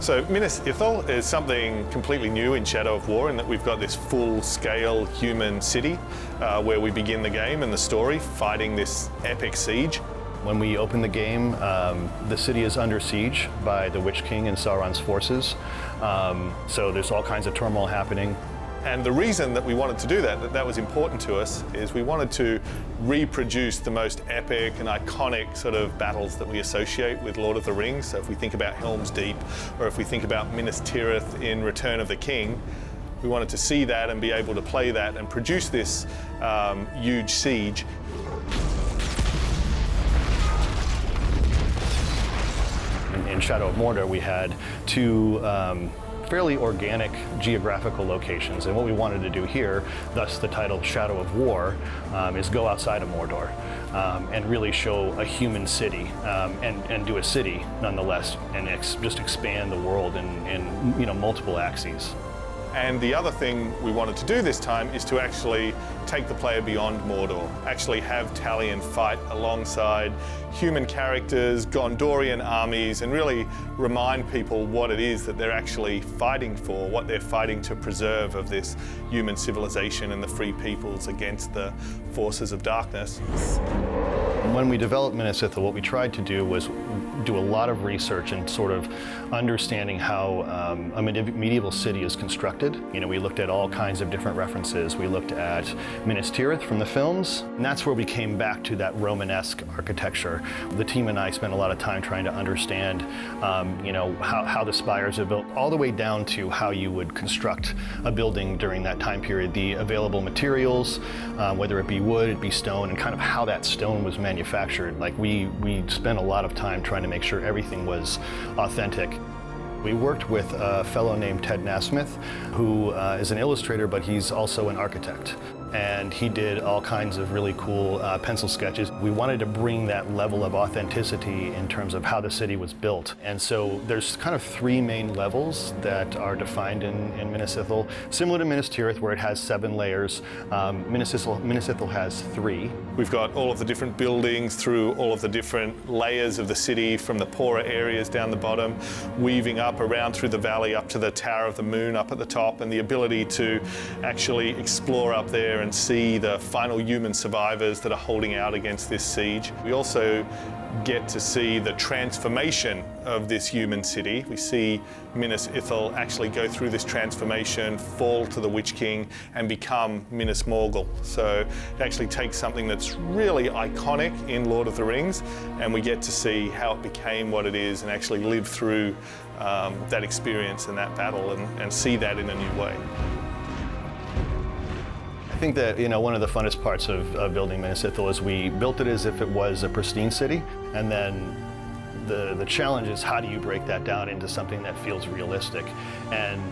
So Municipal is something completely new in Shadow of War in that we've got this full-scale human city where we begin the game and the story fighting this epic siege. When we open the game, the city is under siege by the Witch King and Sauron's forces. So there's all kinds of turmoil happening. And the reason that we wanted to do that was important to us, is we wanted to reproduce the most epic and iconic sort of battles that we associate with Lord of the Rings. So if we think about Helm's Deep, or if we think about Minas Tirith in Return of the King, we wanted to see that and be able to play that and produce this huge siege. In Shadow of Mordor, we had two fairly organic geographical locations, and what we wanted to do here, thus the title Shadow of War, is go outside of Mordor and really show a human city and do a city nonetheless, and just expand the world in multiple axes. And the other thing we wanted to do this time is to actually take the player beyond Mordor, actually have Talion fight alongside human characters, Gondorian armies, and really remind people what it is that they're actually fighting for, what they're fighting to preserve of this human civilization and the free peoples against the forces of darkness. When we developed Municipal, what we tried to do was do a lot of research and sort of understanding how a medieval city is constructed. We looked at all kinds of different references. We looked at Minas Tirith from the films, and that's where we came back to that Romanesque architecture. The team and I spent a lot of time trying to understand, how the spires are built, all the way down to how you would construct a building during that time period, the available materials, whether it be wood, it be stone, and kind of how that stone was manufactured. Like we spent a lot of time trying to make sure everything was authentic. We worked with a fellow named Ted Nasmith, who is an illustrator, but he's also an architect. And he did all kinds of really cool pencil sketches. We wanted to bring that level of authenticity in terms of how the city was built. And so there's kind of three main levels that are defined in Municipal. Similar to Minas Tirith, where it has 7 layers, Municipal has 3. We've got all of the different buildings through all of the different layers of the city, from the poorer areas down the bottom, weaving up around through the valley up to the Tower of the Moon up at the top, and the ability to actually explore up there and see the final human survivors that are holding out against this siege. We also get to see the transformation of this human city. We see Minas Ithil actually go through this transformation, fall to the Witch King, and become Minas Morgul. So it actually takes something that's really iconic in Lord of the Rings, and we get to see how it became what it is and actually live through that experience and that battle and see that in a new way. I think that one of the funnest parts of building Municipal is we built it as if it was a pristine city, and then the challenge is how do you break that down into something that feels realistic. And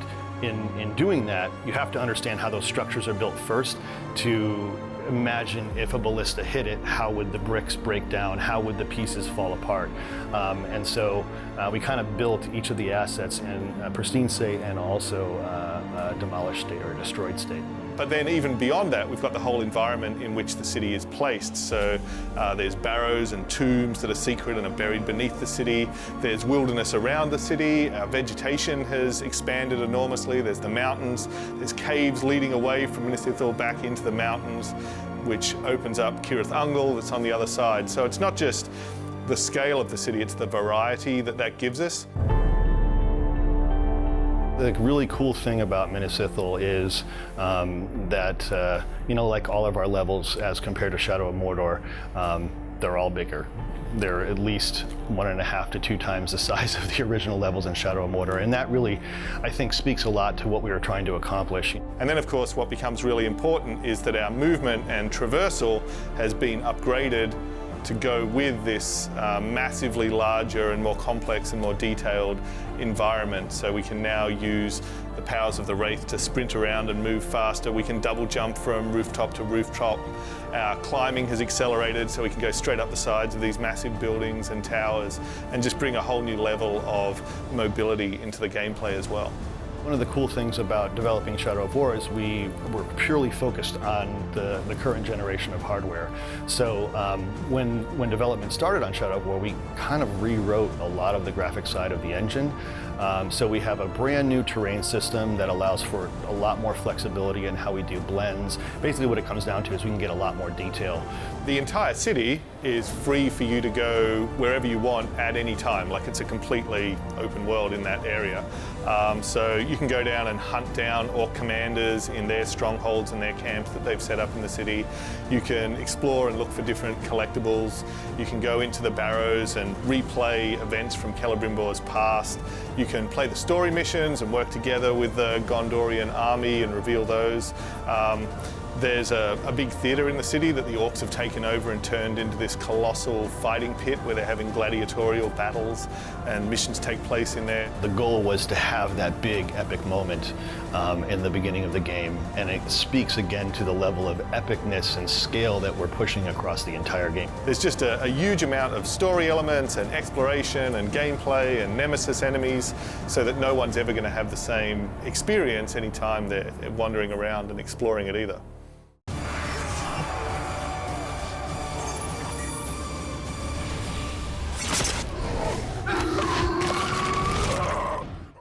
in doing that, you have to understand how those structures are built first to imagine if a ballista hit it, how would the bricks break down, how would the pieces fall apart. And so we kind of built each of the assets in a pristine state and also a demolished state or a destroyed state. But then even beyond that, we've got the whole environment in which the city is placed. So there's barrows and tombs that are secret and are buried beneath the city. There's wilderness around the city. Vegetation has expanded enormously. There's the mountains. There's caves leading away from Municipal back into the mountains, which opens up Cirith Ungol that's on the other side. So it's not just the scale of the city, it's the variety that gives us. The really cool thing about Municipal is that, like all of our levels as compared to Shadow of Mordor, they're all bigger. They're at least 1.5 to 2 times the size of the original levels in Shadow of Mordor, and that really, I think, speaks a lot to what we were trying to accomplish. And then, of course, what becomes really important is that our movement and traversal has been upgraded to go with this massively larger and more complex and more detailed environment. So we can now use the powers of the Wraith to sprint around and move faster. We can double jump from rooftop to rooftop. Our climbing has accelerated, so we can go straight up the sides of these massive buildings and towers and just bring a whole new level of mobility into the gameplay as well. One of the cool things about developing Shadow of War is we were purely focused on the current generation of hardware. So when development started on Shadow of War, we kind of rewrote a lot of the graphic side of the engine. So we have a brand new terrain system that allows for a lot more flexibility in how we do blends. Basically what it comes down to is we can get a lot more detail. The entire city is free for you to go wherever you want at any time, like it's a completely open world in that area. So you can go down and hunt down orc commanders in their strongholds and their camps that they've set up in the city. You can explore and look for different collectibles. You can go into the barrows and replay events from Celebrimbor's past. You can play the story missions and work together with the Gondorian army and reveal those. There's a big theatre in the city that the orcs have taken over and turned into this colossal fighting pit where they're having gladiatorial battles and missions take place in there. The goal was to have that big epic moment in the beginning of the game, and it speaks again to the level of epicness and scale that we're pushing across the entire game. There's just a huge amount of story elements and exploration and gameplay and nemesis enemies so that no one's ever going to have the same experience anytime they're wandering around and exploring it either.